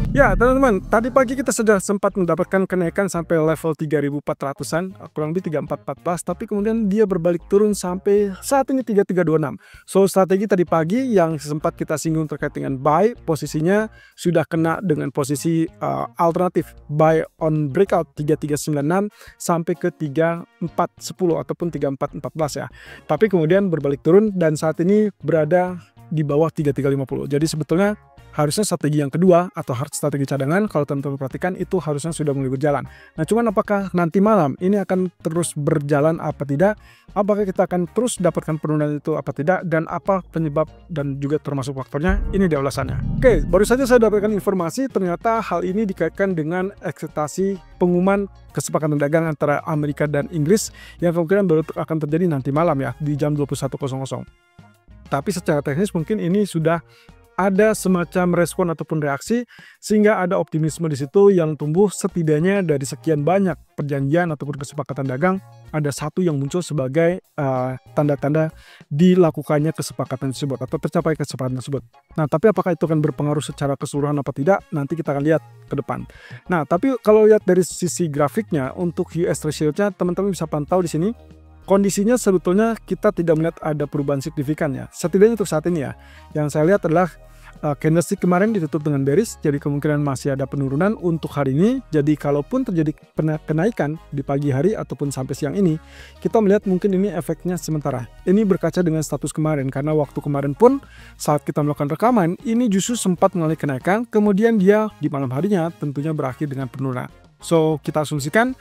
Ya, teman-teman, tadi pagi kita sudah sempat mendapatkan kenaikan sampai level 3.400-an, kurang lebih 3414, tapi kemudian dia berbalik turun sampai saat ini 3326. So, strategi tadi pagi yang sempat kita singgung terkait dengan buy, posisinya sudah kena dengan posisi alternatif buy on breakout 3396 sampai ke 3410 ataupun 3414 ya. Tapi kemudian berbalik turun dan saat ini berada di bawah 3350. Jadi sebetulnya harusnya strategi yang kedua atau strategi cadangan kalau teman-teman perhatikan itu harusnya sudah mulai berjalan. Nah, cuman apakah nanti malam ini akan terus berjalan apa tidak? Apakah kita akan terus dapatkan penurunan itu apa tidak? Dan apa penyebab dan juga termasuk faktornya? Ini dia ulasannya. Oke, baru saja saya dapatkan informasi ternyata hal ini dikaitkan dengan ekspektasi pengumuman kesepakatan dagang antara Amerika dan Inggris yang kemungkinan baru akan terjadi nanti malam ya di jam 21.00. Tapi secara teknis mungkin ini sudah ada semacam respon ataupun reaksi sehingga ada optimisme di situ yang tumbuh setidaknya dari sekian banyak perjanjian ataupun kesepakatan dagang ada satu yang muncul sebagai tanda-tanda dilakukannya kesepakatan tersebut atau tercapai kesepakatan tersebut. Nah, tapi apakah itu akan berpengaruh secara keseluruhan apa tidak? Nanti kita akan lihat ke depan. Nah, tapi kalau lihat dari sisi grafiknya untuk US Treasury-nya teman-teman bisa pantau di sini. Kondisinya sebetulnya kita tidak melihat ada perubahan signifikan ya. Setidaknya untuk saat ini ya. Yang saya lihat adalah candlestick kemarin ditutup dengan bearish, jadi kemungkinan masih ada penurunan untuk hari ini. Jadi kalaupun terjadi kenaikan di pagi hari ataupun sampai siang ini, kita melihat mungkin ini efeknya sementara. Ini berkaca dengan status kemarin, karena waktu kemarin pun saat kita melakukan rekaman, ini justru sempat mengalami kenaikan, kemudian dia di malam harinya tentunya berakhir dengan penurunan. So, kita asumsikan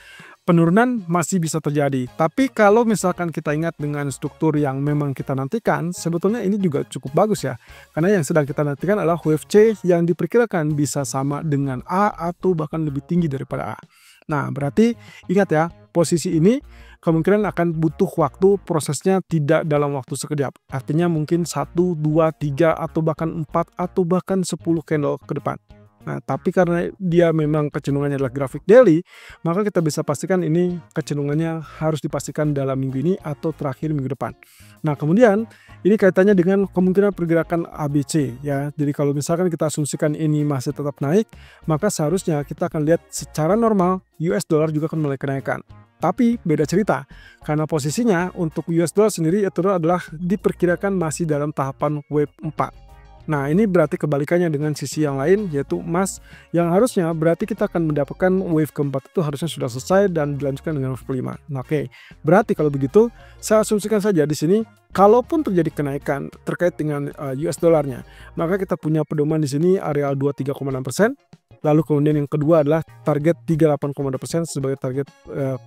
penurunan masih bisa terjadi, tapi kalau misalkan kita ingat dengan struktur yang memang kita nantikan, sebetulnya ini juga cukup bagus ya. Karena yang sedang kita nantikan adalah wave C yang diperkirakan bisa sama dengan A atau bahkan lebih tinggi daripada A. Nah, berarti ingat ya, posisi ini kemungkinan akan butuh waktu, prosesnya tidak dalam waktu sekejap. Artinya mungkin 1, 2, 3, atau bahkan 4, atau bahkan 10 candle ke depan. Nah, tapi karena dia memang kecenderungannya adalah grafik daily, maka kita bisa pastikan ini kecenderungannya harus dipastikan dalam minggu ini atau terakhir minggu depan. Nah, kemudian ini kaitannya dengan kemungkinan pergerakan ABC ya. Jadi kalau misalkan kita asumsikan ini masih tetap naik, maka seharusnya kita akan lihat secara normal US dollar juga akan mulai kenaikan. Tapi beda cerita, karena posisinya untuk US dollar sendiri itu adalah diperkirakan masih dalam tahapan wave 4. Nah, ini berarti kebalikannya dengan sisi yang lain, yaitu emas, yang harusnya berarti kita akan mendapatkan wave keempat itu harusnya sudah selesai dan dilanjutkan dengan wave kelima. Nah, oke, berarti kalau begitu, saya asumsikan saja di sini, kalaupun terjadi kenaikan terkait dengan US dollarnya, maka kita punya pedoman di sini area 23,6%. Lalu kemudian yang kedua adalah target 38,2% sebagai target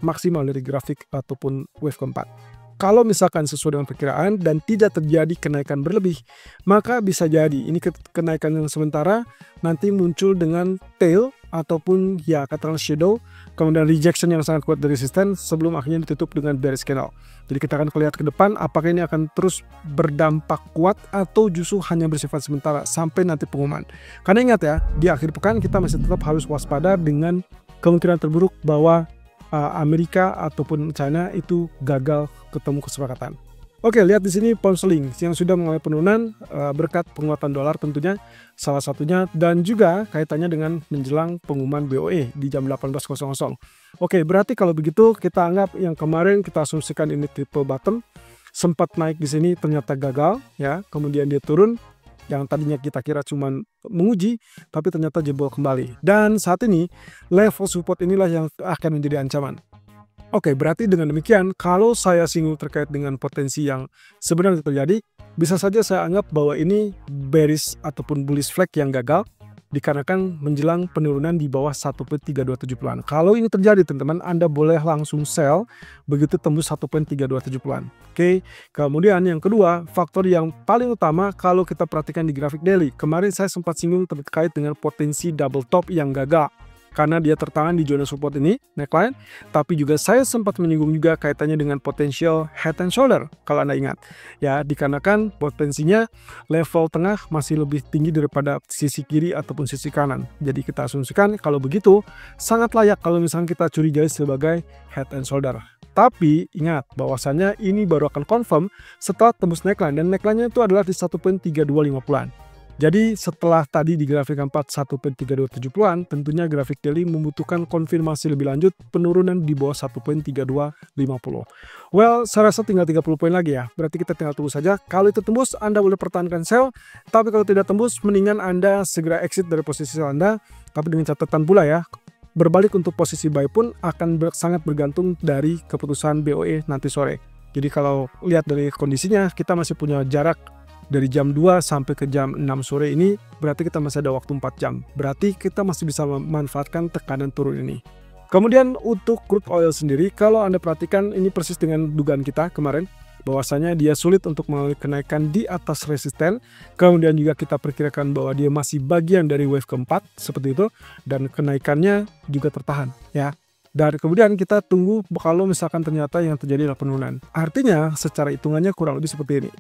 maksimal dari grafik ataupun wave keempat. Kalau misalkan sesuai dengan perkiraan dan tidak terjadi kenaikan berlebih, maka bisa jadi ini kenaikan yang sementara nanti muncul dengan tail ataupun ya katakanlah shadow, kemudian rejection yang sangat kuat dari resisten sebelum akhirnya ditutup dengan bearish candle. Jadi kita akan lihat ke depan apakah ini akan terus berdampak kuat atau justru hanya bersifat sementara sampai nanti pengumuman. Karena ingat ya, di akhir pekan kita masih tetap harus waspada dengan kemungkinan terburuk bahwa Amerika ataupun China itu gagal ketemu kesepakatan. Oke, lihat di sini pound sterling yang sudah mengalami penurunan berkat penguatan dolar tentunya salah satunya dan juga kaitannya dengan menjelang pengumuman BOE di jam 18.00. Oke, berarti kalau begitu kita anggap yang kemarin kita asumsikan ini triple bottom sempat naik di sini ternyata gagal ya, kemudian dia turun. Yang tadinya kita kira cuma menguji, tapi ternyata jebol kembali. Dan saat ini, level support inilah yang akan menjadi ancaman. Oke, berarti dengan demikian, kalau saya singgung terkait dengan potensi yang sebenarnya terjadi, bisa saja saya anggap bahwa ini bearish ataupun bullish flag yang gagal, dikarenakan menjelang penurunan di bawah 1.3270-an. Kalau ini terjadi teman-teman, Anda boleh langsung sell begitu tembus 1.3270-an. Oke, kemudian yang kedua, faktor yang paling utama kalau kita perhatikan di grafik daily. Kemarin saya sempat singgung terkait dengan potensi double top yang gagal. Karena dia tertahan di zona support ini, neckline, tapi juga saya sempat menyinggung juga kaitannya dengan potensial head and shoulder, kalau Anda ingat. Ya, dikarenakan potensinya level tengah masih lebih tinggi daripada sisi kiri ataupun sisi kanan. Jadi kita asumsikan kalau begitu, sangat layak kalau misalnya kita curigai sebagai head and shoulder. Tapi ingat bahwasannya ini baru akan confirm setelah tembus neckline, dan neckline-nya itu adalah di 1.3250-an. Jadi setelah tadi di grafik 4 1.3270-an, tentunya grafik daily membutuhkan konfirmasi lebih lanjut penurunan di bawah 1.3250. Well, saya rasa tinggal 30 poin lagi ya. Berarti kita tinggal tunggu saja. Kalau itu tembus, Anda boleh pertahankan sell. Tapi kalau tidak tembus, mendingan Anda segera exit dari posisi sell Anda. Tapi dengan catatan pula ya, berbalik untuk posisi buy pun akan sangat bergantung dari keputusan BOE nanti sore. Jadi kalau lihat dari kondisinya, kita masih punya jarak dari jam 2 sampai ke jam 6 sore ini, berarti kita masih ada waktu 4 jam. Berarti kita masih bisa memanfaatkan tekanan turun ini. Kemudian untuk crude oil sendiri, kalau Anda perhatikan ini persis dengan dugaan kita kemarin, bahwasanya dia sulit untuk mengalami kenaikan di atas resisten. Kemudian juga kita perkirakan bahwa dia masih bagian dari wave keempat seperti itu, dan kenaikannya juga tertahan ya. Dan kemudian kita tunggu kalau misalkan ternyata yang terjadi adalah penurunan. Artinya secara hitungannya kurang lebih seperti ini.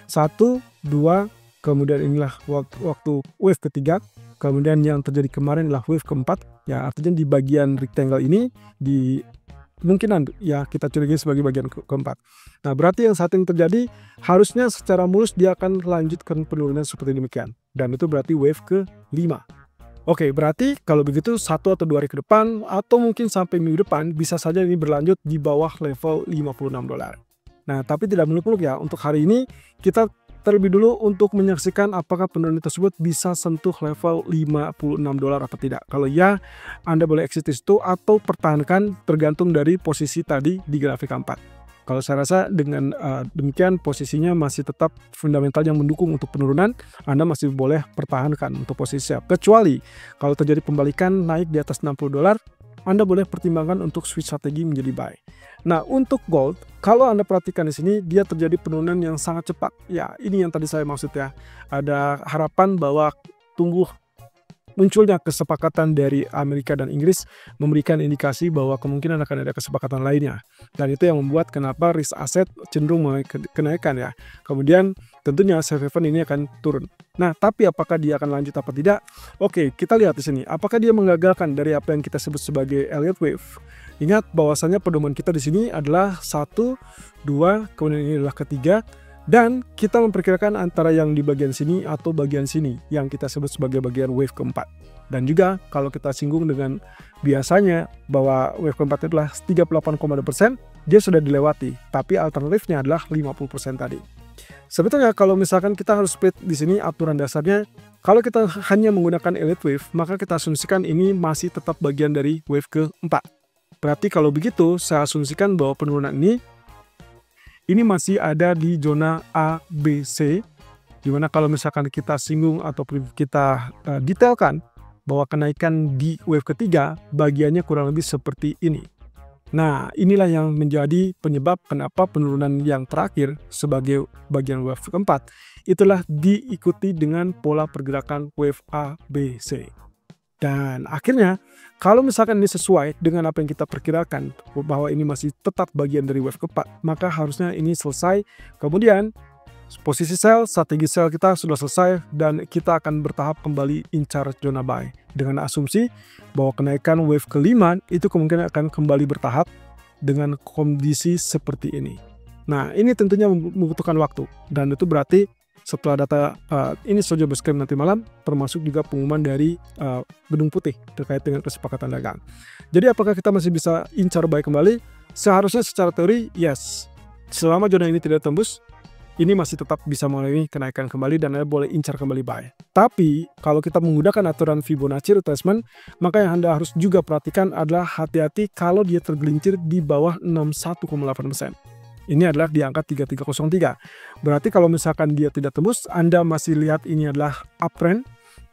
1, 2, kemudian inilah waktu wave ketiga. Kemudian yang terjadi kemarin adalah wave keempat. Ya artinya di bagian rectangle ini di kemungkinan ya kita curigai sebagai bagian keempat. Nah berarti yang saat ini terjadi harusnya secara mulus dia akan lanjutkan penurunan seperti demikian. Dan itu berarti wave ke-5. Oke, berarti kalau begitu 1 atau 2 hari ke depan atau mungkin sampai minggu depan bisa saja ini berlanjut di bawah level $56. Nah, tapi tidak muluk-muluk ya. Untuk hari ini kita terlebih dulu untuk menyaksikan apakah penurunan tersebut bisa sentuh level $56 atau tidak. Kalau ya, Anda boleh exit di situ atau pertahankan tergantung dari posisi tadi di grafik 4. Kalau saya rasa dengan demikian posisinya masih tetap fundamental yang mendukung untuk penurunan, Anda masih boleh pertahankan untuk posisi siap. Kecuali kalau terjadi pembalikan naik di atas $60, Anda boleh pertimbangkan untuk switch strategi menjadi buy. Nah, untuk gold, kalau Anda perhatikan di sini dia terjadi penurunan yang sangat cepat. Ya, ini yang tadi saya maksud ya. Ada harapan bahwa munculnya kesepakatan dari Amerika dan Inggris memberikan indikasi bahwa kemungkinan akan ada kesepakatan lainnya. Dan itu yang membuat kenapa risk aset cenderung mulai kenaikan ya. Kemudian tentunya safe haven ini akan turun. Nah, tapi apakah dia akan lanjut apa tidak? Oke, kita lihat di sini. Apakah dia menggagalkan dari apa yang kita sebut sebagai Elliott Wave? Ingat bahwasannya pedoman kita di sini adalah 1, 2, kemudian ini adalah ketiga. Dan kita memperkirakan antara yang di bagian sini atau bagian sini yang kita sebut sebagai bagian wave keempat. Dan juga kalau kita singgung dengan biasanya bahwa wave keempat itulah 38,2%, dia sudah dilewati. Tapi alternatifnya adalah 50% tadi. Sebetulnya kalau misalkan kita harus split di sini aturan dasarnya, kalau kita hanya menggunakan Elliott Wave, maka kita asumsikan ini masih tetap bagian dari wave keempat. Berarti kalau begitu, saya asumsikan bahwa penurunan ini masih ada di zona ABC, dimana kalau misalkan kita singgung atau kita detailkan bahwa kenaikan di wave ketiga bagiannya kurang lebih seperti ini. Nah, inilah yang menjadi penyebab kenapa penurunan yang terakhir sebagai bagian wave keempat itulah diikuti dengan pola pergerakan wave ABC. Dan akhirnya, kalau misalkan ini sesuai dengan apa yang kita perkirakan bahwa ini masih tetap bagian dari wave keempat, maka harusnya ini selesai. Kemudian, posisi sell, strategi sell kita sudah selesai dan kita akan bertahap kembali incar zona buy. Dengan asumsi bahwa kenaikan wave ke-5 itu kemungkinan akan kembali bertahap dengan kondisi seperti ini. Nah, ini tentunya membutuhkan waktu dan itu berarti setelah data ini saja berscreen nanti malam, termasuk juga pengumuman dari Gedung Putih terkait dengan kesepakatan dagang. Jadi apakah kita masih bisa incar buy kembali? Seharusnya secara teori, yes. Selama zona ini tidak tembus, ini masih tetap bisa mengalami kenaikan kembali dan Anda boleh incar kembali buy. Tapi kalau kita menggunakan aturan Fibonacci retracement, maka yang Anda harus juga perhatikan adalah hati-hati kalau dia tergelincir di bawah 61,8%. Ini adalah di angka 3303. Berarti kalau misalkan dia tidak tembus, Anda masih lihat ini adalah uptrend.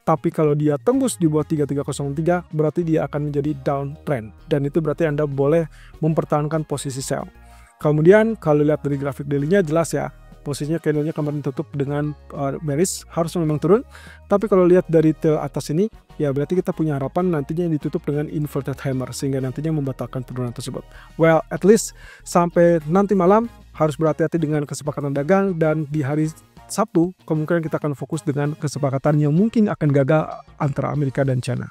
Tapi kalau dia tembus di bawah 3303, berarti dia akan menjadi downtrend. Dan itu berarti Anda boleh mempertahankan posisi sell. Kemudian kalau lihat dari grafik daily-nya jelas ya, posisinya candle-nya kemarin tutup dengan bearish, harusnya memang turun. Tapi kalau lihat dari tail atas ini, ya berarti kita punya harapan nantinya yang ditutup dengan inverted hammer, sehingga nantinya membatalkan penurunan tersebut. Well, at least sampai nanti malam harus berhati-hati dengan kesepakatan dagang, dan di hari Sabtu kemungkinan kita akan fokus dengan kesepakatan yang mungkin akan gagal antara Amerika dan China.